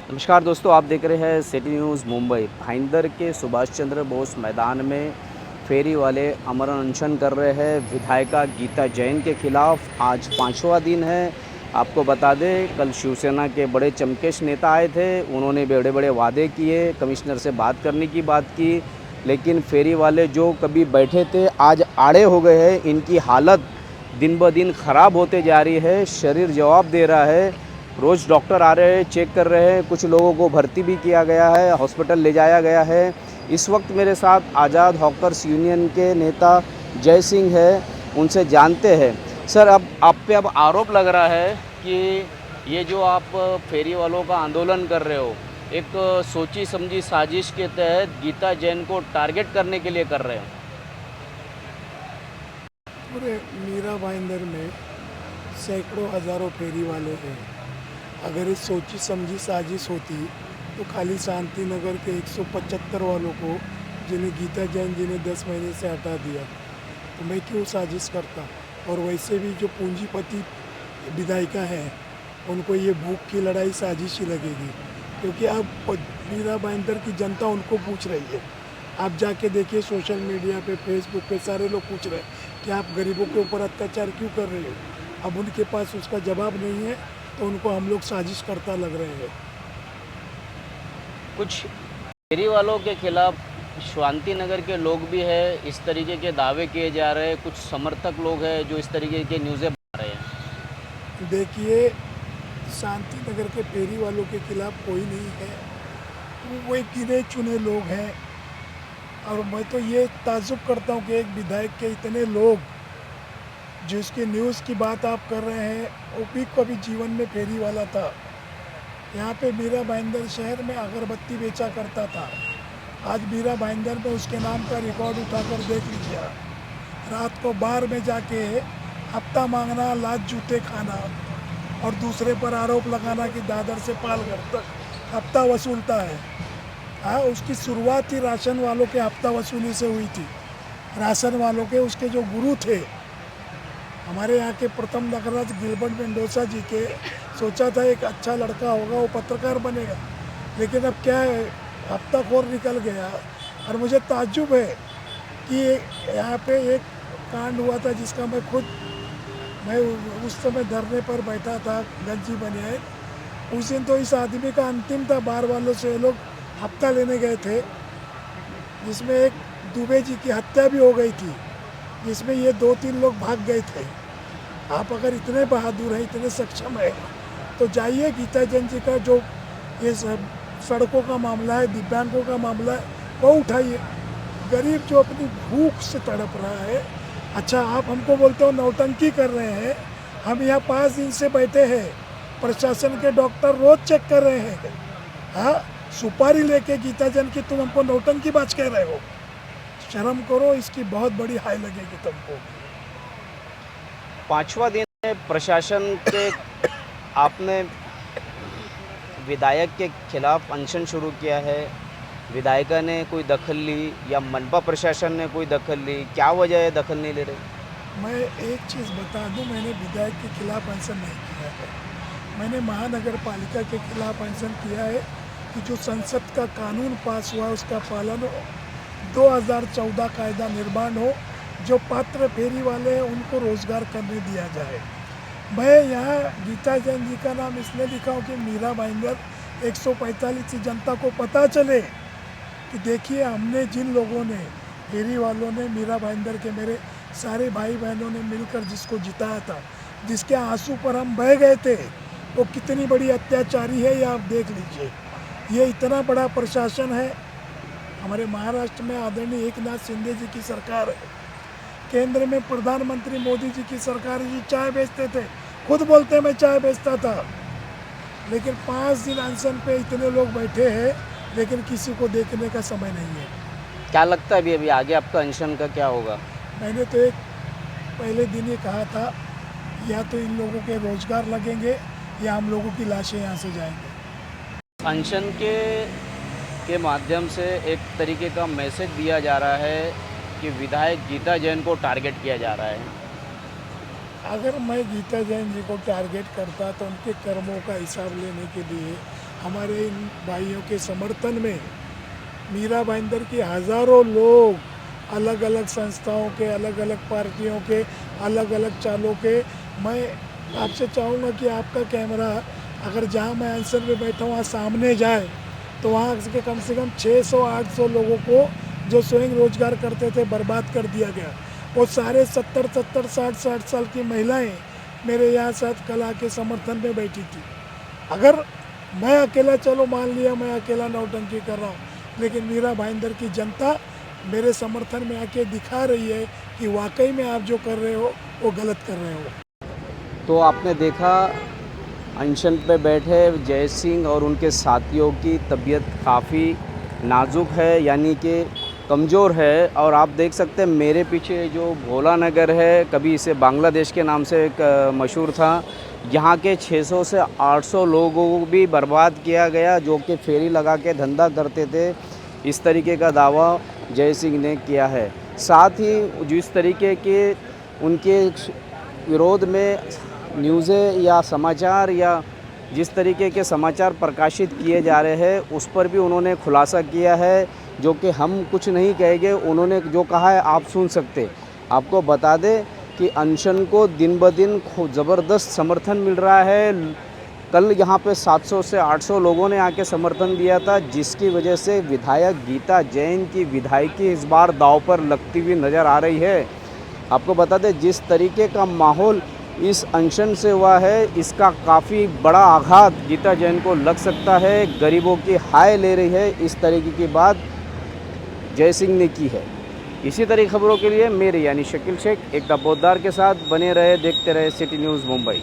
नमस्कार दोस्तों, आप देख रहे हैं सिटी न्यूज़ मुंबई। भाईंदर के सुभाष चंद्र बोस मैदान में फेरी वाले अमर अनशन कर रहे हैं विधायिका गीता जैन के खिलाफ। आज पांचवा दिन है। आपको बता दें, कल शिवसेना के बड़े चमकेश नेता आए थे। उन्होंने बड़े बड़े वादे किए, कमिश्नर से बात करने की बात की, लेकिन फेरी वाले जो कभी बैठे थे आज आड़े हो गए हैं। इनकी हालत दिन ब दिन ख़राब होते जा रही है। शरीर जवाब दे रहा है। रोज़ डॉक्टर आ रहे हैं, चेक कर रहे हैं। कुछ लोगों को भर्ती भी किया गया है, हॉस्पिटल ले जाया गया है। इस वक्त मेरे साथ आज़ाद हॉकर्स यूनियन के नेता जय सिंह है, उनसे जानते हैं। सर, अब आप पे आरोप लग रहा है कि ये जो आप फेरी वालों का आंदोलन कर रहे हो, एक सोची समझी साजिश के तहत गीता जैन को टारगेट करने के लिए कर रहे हो। पूरे मीरा भाईंदर में सैकड़ों हज़ारों फेरी वाले हैं। अगर ये सोची समझी साजिश होती तो खाली शांति नगर के 175 वालों को, जिन्हें गीता जैन जी ने 10 महीने से हटा दिया, तो मैं क्यों साजिश करता। और वैसे भी जो पूंजीपति विधायिका है, उनको ये भूख की लड़ाई साजिश ही लगेगी, क्योंकि अब मीरा भाईंदर की जनता उनको पूछ रही है। आप जाके देखिए, सोशल मीडिया पे, फेसबुक पे सारे लोग पूछ रहे हैं कि आप गरीबों के ऊपर अत्याचार क्यों कर रहे हो। अब उनके पास उसका जवाब नहीं है, तो उनको हम लोग साजिश करता लग रहे हैं। कुछ फेरी वालों के खिलाफ शांति नगर के लोग भी हैं, इस तरीके के दावे किए जा रहे हैं। कुछ समर्थक लोग हैं जो इस तरीके के न्यूज़ें बना रहे हैं। देखिए, शांति नगर के फेरी वालों के खिलाफ कोई नहीं है, वो एक गिने चुने लोग हैं। और मैं तो ये ताज्जुब करता हूँ कि एक विधायक के इतने लोग, जिसकी न्यूज़ की बात आप कर रहे हैं, वो भी कभी जीवन में फेरी वाला था। यहाँ पे मीरा भाईंदर शहर में अगरबत्ती बेचा करता था। आज मीरा भाईंदर में उसके नाम का रिकॉर्ड उठाकर देख लीजिए। रात को बार में जाके हफ्ता मांगना, लात जूते खाना और दूसरे पर आरोप लगाना कि दादर से पालघर तक हफ्ता वसूलता है। हाँ, उसकी शुरुआत ही राशन वालों के हफ्ता वसूली से हुई थी। राशन वालों के उसके जो गुरु थे, हमारे यहाँ के प्रथम नगराज गिलबर्ट मेंडोसा जी के, सोचा था एक अच्छा लड़का होगा, वो पत्रकार बनेगा, लेकिन अब क्या है, हफ्ताखोर निकल गया। और मुझे ताज्जुब है कि यहाँ पे एक कांड हुआ था जिसका मैं उस समय धरने पर बैठा था, गंजी बनियान। उस दिन तो इस आदमी का अंतिम था, बार वालों से लोग हफ्ता लेने गए थे, जिसमें एक दुबे जी की हत्या भी हो गई थी, जिसमें ये 2-3 लोग भाग गए थे। आप अगर इतने बहादुर हैं, इतने सक्षम हैं, तो जाइए गीता जैन जी का जो ये सड़कों का मामला है, दिव्यांगों का मामला है, वो उठाइए। गरीब जो अपनी भूख से तड़प रहा है। अच्छा, आप हमको बोलते हो नौटंकी कर रहे हैं। हम यहाँ 5 दिन से बैठे हैं, प्रशासन के डॉक्टर रोज चेक कर रहे हैं। हाँ, सुपारी लेके गीता जैन की तुम हमको नौटंकी बाज कह रहे हो। शर्म करो, इसकी बहुत बड़ी हाय लगेगी तुमको। पांचवा दिन है प्रशासन के। आपने विधायक के खिलाफ अनशन शुरू किया है। विधायिका ने कोई दखल ली या मनपा प्रशासन ने कोई दखल ली? क्या वजह है दखल नहीं ले रहे? मैं एक चीज़ बता दूं, मैंने विधायक के खिलाफ अनशन नहीं किया है। मैंने महानगर पालिका के खिलाफ अनशन किया है कि जो संसद का कानून पास हुआ उसका पालन हो, 2014 कायदा निर्माण हो, जो पात्र फेरी वाले हैं उनको रोज़गार करने दिया जाए। मैं यहाँ गीता जैन जी का नाम इसलिए लिखा हूँ कि मीरा भाईंदर 145 की जनता को पता चले कि देखिए, हमने जिन लोगों ने, फेरी वालों ने, मीरा भाईंदर के मेरे सारे भाई बहनों ने मिलकर जिसको जिताया था, जिसके आंसू पर हम बह गए थे, वो कितनी बड़ी अत्याचारी है, ये आप देख लीजिए। ये इतना बड़ा प्रशासन है। हमारे महाराष्ट्र में आदरणीय एकनाथ शिंदे जी की सरकार है, केंद्र में प्रधानमंत्री मोदी जी की सरकार है। चाय बेचते थे, खुद बोलते मैं चाय बेचता था, लेकिन 5 दिन अनशन पे इतने लोग बैठे हैं, लेकिन किसी को देखने का समय नहीं है। क्या लगता है अभी आगे आपका अनशन का क्या होगा? मैंने तो एक पहले दिन ही कहा था, या तो इन लोगों के रोजगार लगेंगे या हम लोगों की लाशें यहाँ से जाएंगे। अनशन के माध्यम से एक तरीके का मैसेज दिया जा रहा है कि विधायक गीता जैन को टारगेट किया जा रहा है। अगर मैं गीता जैन जी को टारगेट करता तो उनके कर्मों का हिसाब लेने के लिए हमारे इन भाइयों के समर्थन में मीरा भाईंदर की हज़ारों लोग अलग अलग संस्थाओं के, अलग अलग पार्टियों के, अलग अलग चालों के। मैं आपसे चाहूँगा कि आपका कैमरा अगर जहाँ मैं आंसर में बैठा हूँ वहाँ सामने जाए तो वहाँ से कम 600-800 लोगों को जो स्वयं रोजगार करते थे बर्बाद कर दिया गया। वो सारे 70-70, 60-60 साल की महिलाएं मेरे यहाँ साथ कला के समर्थन में बैठी थी। अगर मैं अकेला, चलो मान लिया मैं अकेला नौटंकी कर रहा हूँ, लेकिन मीरा भाईंदर की जनता मेरे समर्थन में आके दिखा रही है कि वाकई में आप जो कर रहे हो वो गलत कर रहे हो। तो आपने देखा अनशन पे बैठे जय सिंह और उनके साथियों की तबीयत काफ़ी नाजुक है, यानी कि कमज़ोर है। और आप देख सकते हैं मेरे पीछे जो भोला नगर है, कभी इसे बांग्लादेश के नाम से मशहूर था, यहाँ के 600 से 800 लोगों को भी बर्बाद किया गया जो कि फेरी लगा के धंधा करते थे। इस तरीके का दावा जय सिंह ने किया है। साथ ही जिस तरीके के उनके विरोध में न्यूज़ें या समाचार या जिस तरीके के समाचार प्रकाशित किए जा रहे हैं उस पर भी उन्होंने खुलासा किया है, जो कि हम कुछ नहीं कहेंगे। उन्होंने जो कहा है आप सुन सकते। आपको बता दें कि अनशन को दिन ब दिन ज़बरदस्त समर्थन मिल रहा है। कल यहाँ पे 700 से 800 लोगों ने आके समर्थन दिया था, जिसकी वजह से विधायक गीता जैन की विधायकी इस बार दांव पर लगती हुई नज़र आ रही है। आपको बता दें जिस तरीके का माहौल इस अनशन से हुआ है, इसका काफ़ी बड़ा आघात गीता जैन को लग सकता है। गरीबों की हाय ले रही है, इस तरीके की बात जय सिंह ने की है। इसी तरह खबरों के लिए मेरे यानी शकील शेख एक दबोदार के साथ बने रहे, देखते रहे सिटी न्यूज़ मुंबई।